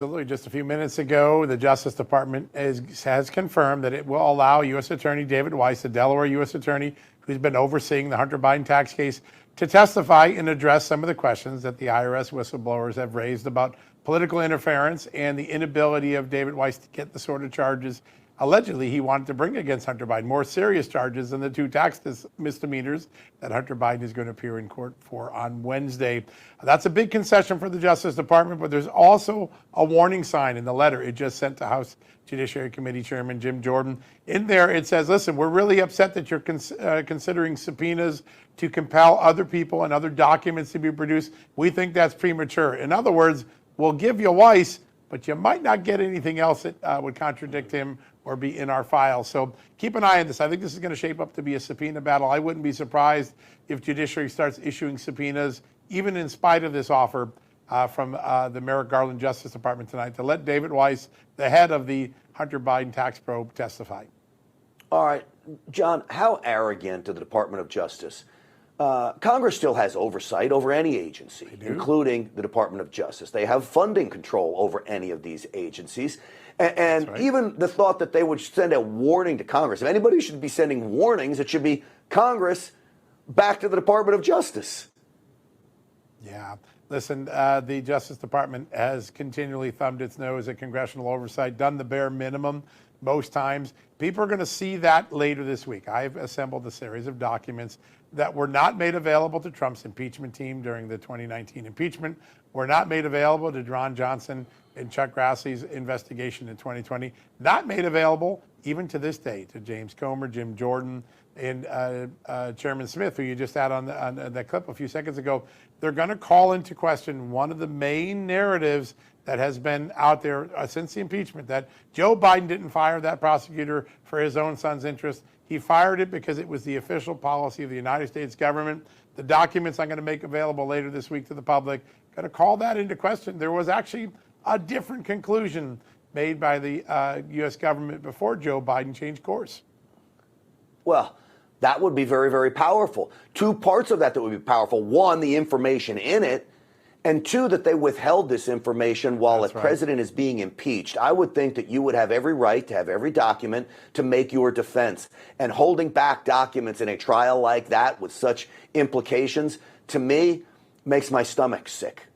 Absolutely. Just a few minutes ago, the Justice Department has confirmed that it will allow U.S. Attorney David Weiss, the Delaware U.S. Attorney who's been overseeing the Hunter Biden tax case, to testify and address some of the questions that the IRS whistleblowers have raised about political interference and the inability of David Weiss to get the sort of charges allegedly he wanted to bring against Hunter Biden, more serious charges than the two tax misdemeanors that Hunter Biden is going to appear in court for on Wednesday. That's a big concession for the Justice Department, but there's also a warning sign in the letter it just sent to House Judiciary Committee Chairman Jim Jordan. In there, it says, listen, we're really upset that you're considering subpoenas to compel other people and other documents to be produced. We think that's premature. In other words, we'll give you Weiss, but you might not get anything else that would contradict him or be in our files. So keep an eye on this. I think this is going to shape up to be a subpoena battle. I wouldn't be surprised if Judiciary starts issuing subpoenas, even in spite of this offer from the Merrick Garland Justice Department tonight, to let David Weiss, the head of the Hunter Biden tax probe, testify. All right, John, how arrogant of the Department of Justice? Congress still has oversight over any agency, including the Department of Justice. They have funding control over any of these agencies. And right. Even the thought that they would send a warning to Congress. If anybody should be sending warnings, it should be Congress back to the Department of Justice. Yeah. Listen, the Justice Department has continually thumbed its nose at congressional oversight, done the bare minimum most times. People are going to see that later this week. I've assembled a series of documents that were not made available to Trump's impeachment team during the 2019 impeachment, were not made available to Ron Johnson and Chuck Grassley's investigation in 2020, not made available even to this day to James Comer, Jim Jordan, and Chairman Smith, who you just had on that clip a few seconds ago. They're going to call into question one of the main narratives that has been out there since the impeachment, that Joe Biden didn't fire that prosecutor for his own son's interest. He fired it because it was the official policy of the United States government. The documents I'm going to make available later this week to the public, going to call that into question. There was actually a different conclusion made by the U.S. government before Joe Biden changed course. Well, that would be very, very powerful. Two parts of that would be powerful. One, the information in it, and two, that they withheld this information while the president is being impeached. I would think that you would have every right to have every document to make your defense. And holding back documents in a trial like that with such implications, to me, makes my stomach sick.